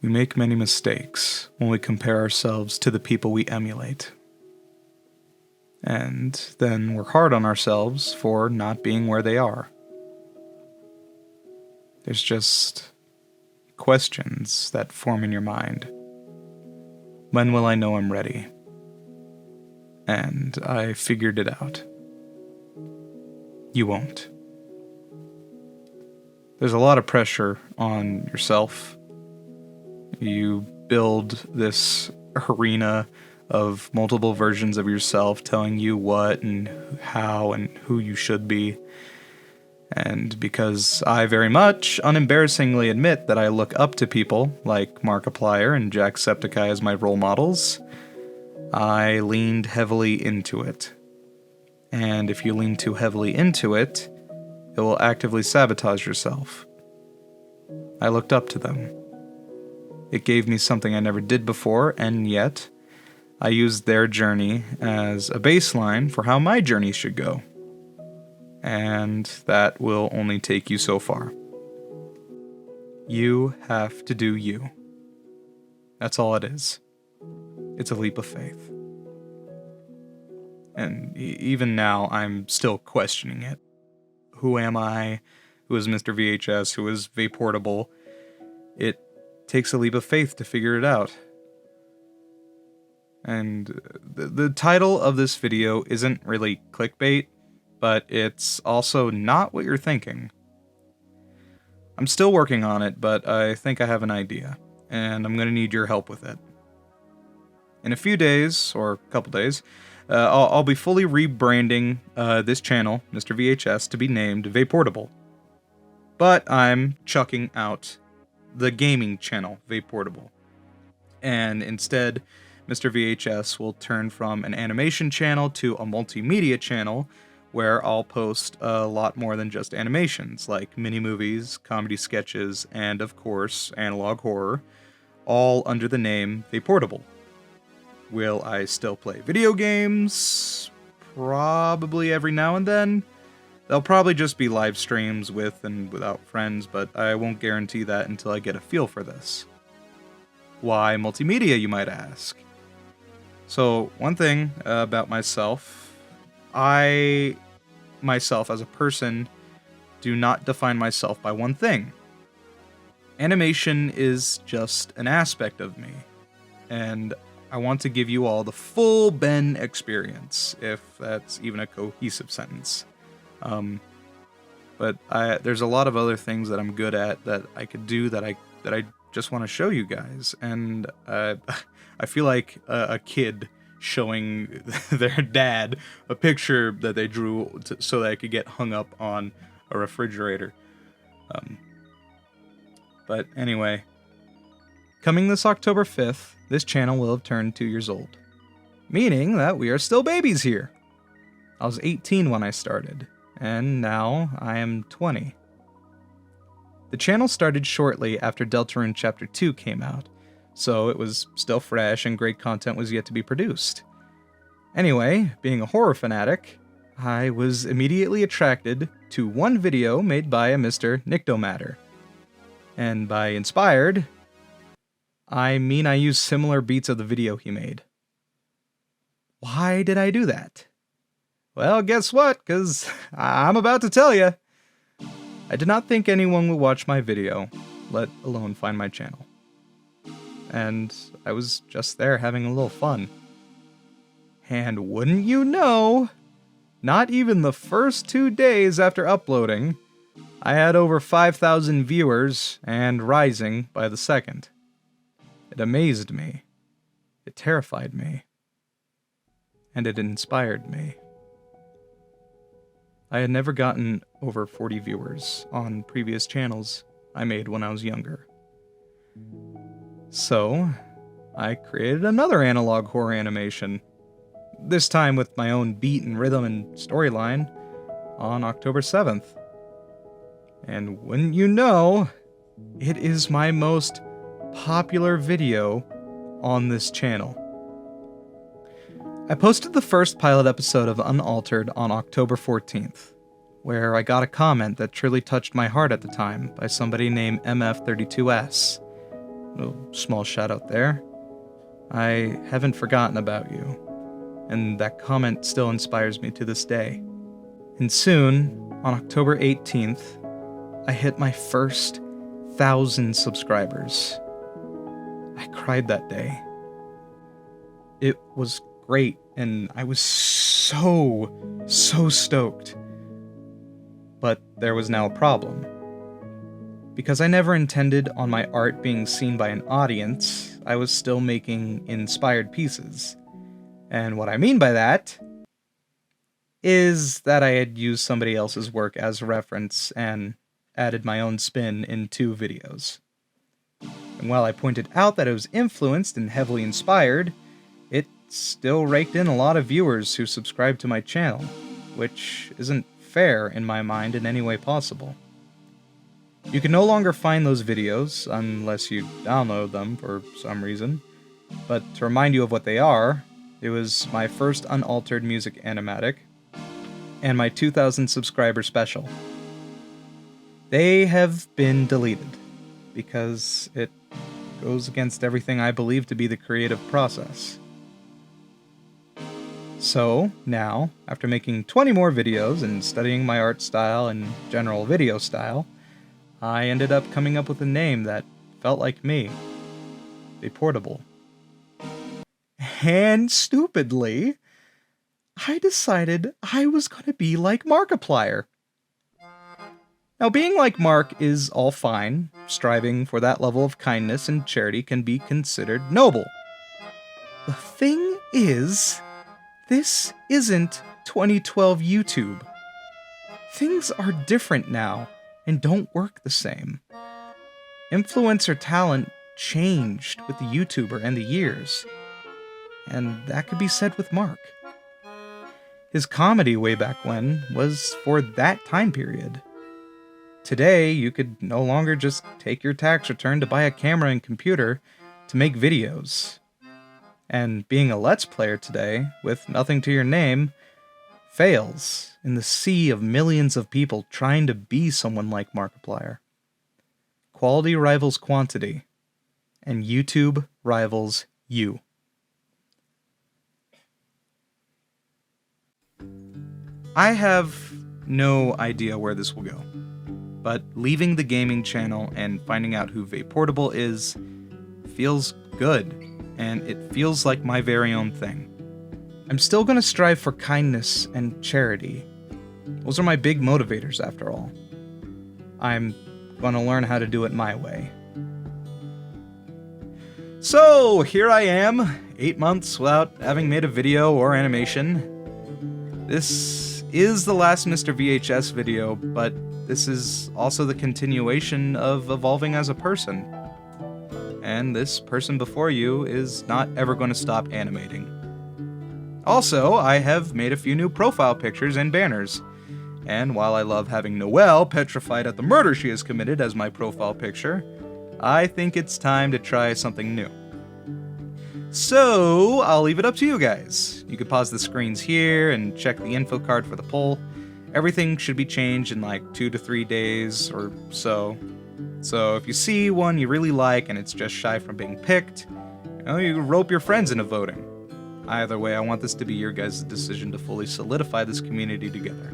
We make many mistakes when we compare ourselves to the people we emulate. And then we're hard on ourselves for not being where they are. There's just questions that form in your mind. When will I know I'm ready? And I figured it out. You won't. There's a lot of pressure on yourself. You build this arena of multiple versions of yourself telling you what and how and who you should be. And because I very much unembarrassingly admit that I look up to people like Markiplier and Jacksepticeye as my role models, I leaned heavily into it. And if you lean too heavily into it, it will actively sabotage yourself. I looked up to them. It gave me something I never did before, and yet I used their journey as a baseline for how my journey should go. And that will only take you so far. You have to do you. That's all it is. It's a leap of faith. And even now, I'm still questioning it. Who am I? Who is Mr. VHS? Who is Vaportable? It takes a leap of faith to figure it out. And the title of this video isn't really clickbait, but it's also not what you're thinking. I'm still working on it, but I think I have an idea, and I'm going to need your help with it. In a few days, or a couple days, I'll be fully rebranding this channel, Mr. VHS, to be named Vaportable. But I'm chucking out the gaming channel, Vaportable. And instead, Mr. VHS will turn from an animation channel to a multimedia channel, where I'll post a lot more than just animations, like mini-movies, comedy sketches, and of course, analog horror, all under the name Vaportable. Will I still play video games? Probably every now and then. They'll probably just be live streams with and without friends, but I won't guarantee that until I get a feel for this. Why multimedia, you might ask? So, one thing about myself, I, myself as a person, do not define myself by one thing. Animation is just an aspect of me, and I want to give you all the full Ben experience, if that's even a cohesive sentence. But there's a lot of other things that I'm good at that I could do that I just want to show you guys, and I feel like a kid showing their dad a picture that they drew so that it could get hung up on a refrigerator. But anyway, coming this October 5th, this channel will have turned 2 years old, meaning that we are still babies here. I was 18 when I started, and now I am 20. The channel started shortly after Deltarune Chapter 2 came out, so it was still fresh and great content was yet to be produced. Anyway, being a horror fanatic, I was immediately attracted to one video made by a Mr. Nictomatter. And by inspired, I mean I used similar beats of the video he made. Why did I do that? Well, guess what, 'cause I'm about to tell you. I did not think anyone would watch my video, let alone find my channel. And I was just there having a little fun. And wouldn't you know, not even the first 2 days after uploading, I had over 5,000 viewers and rising by the second. It amazed me. It terrified me. And it inspired me. I had never gotten over 40 viewers on previous channels I made when I was younger. So, I created another analog horror animation, this time with my own beat and rhythm and storyline, on October 7th. And wouldn't you know, it is my most popular video on this channel. I posted the first pilot episode of Unaltered on October 14th, where I got a comment that truly touched my heart at the time by somebody named MF32S. A small shout out there. I haven't forgotten about you, and that comment still inspires me to this day. And soon, on October 18th, I hit my first 1,000 subscribers. I cried that day. It was great, and I was so stoked. But there was now a problem. Because I never intended on my art being seen by an audience, I was still making inspired pieces. And what I mean by that is that I had used somebody else's work as a reference and added my own spin in 2 videos. And while I pointed out that it was influenced and heavily inspired, it still raked in a lot of viewers who subscribed to my channel, which isn't fair in my mind in any way possible. You can no longer find those videos unless you download them for some reason, but to remind you of what they are, it was my first unaltered music animatic, and my 2,000 subscriber special. They have been deleted, because it goes against everything I believe to be the creative process. So, now, after making 20 more videos and studying my art style and general video style, I ended up coming up with a name that felt like me. Vaportable. And stupidly, I decided I was going to be like Markiplier. Now, being like Mark is all fine. Striving for that level of kindness and charity can be considered noble. The thing is, this isn't 2012 YouTube. Things are different now and don't work the same. Influencer talent changed with the YouTuber and the years, and that could be said with Mark. His comedy way back when was for that time period. Today, you could no longer just take your tax return to buy a camera and computer to make videos. And being a Let's Player today, with nothing to your name, fails in the sea of millions of people trying to be someone like Markiplier. Quality rivals quantity, and YouTube rivals you. I have no idea where this will go, but leaving the gaming channel and finding out who Vaportable is feels good, and it feels like my very own thing. I'm still going to strive for kindness and charity. Those are my big motivators, after all. I'm going to learn how to do it my way. So, here I am, 8 months without having made a video or animation. This is the last Mr. VHS video, but this is also the continuation of evolving as a person. And this person before you is not ever going to stop animating. Also, I have made a few new profile pictures and banners. And while I love having Noelle petrified at the murder she has committed as my profile picture, I think it's time to try something new. So, I'll leave it up to you guys. You can pause the screens here and check the info card for the poll. Everything should be changed in like 2 to 3 days or so. So if you see one you really like and it's just shy from being picked, you rope your friends into voting. Either way, I want this to be your guys' decision to fully solidify this community together.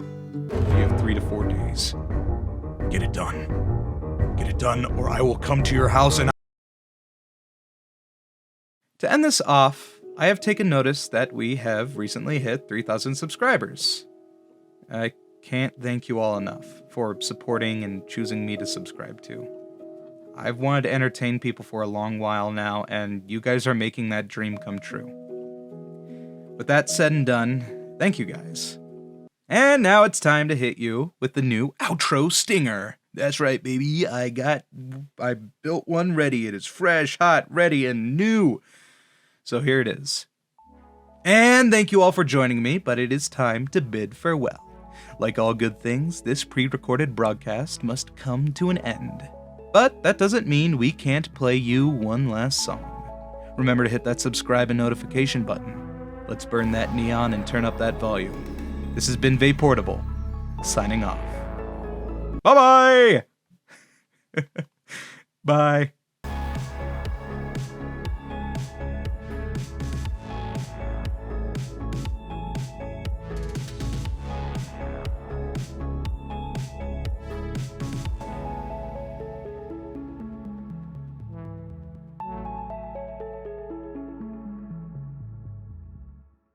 You have 3 to 4 days. Get it done. Get it done, or I will come to your house and... To end this off, I have taken notice that we have recently hit 3,000 subscribers. I can't thank you all enough for supporting and choosing me to subscribe to. I've wanted to entertain people for a long while now, and you guys are making that dream come true. With that said and done, thank you guys. And now it's time to hit you with the new outro stinger. That's right, baby. I built one ready. It is fresh, hot, ready, and new. So here it is. And thank you all for joining me, but it is time to bid farewell. Like all good things, this pre-recorded broadcast must come to an end. But that doesn't mean we can't play you one last song. Remember to hit that subscribe and notification button. Let's burn that neon and turn up that volume. This has been Vaportable, signing off. Bye-bye! Bye.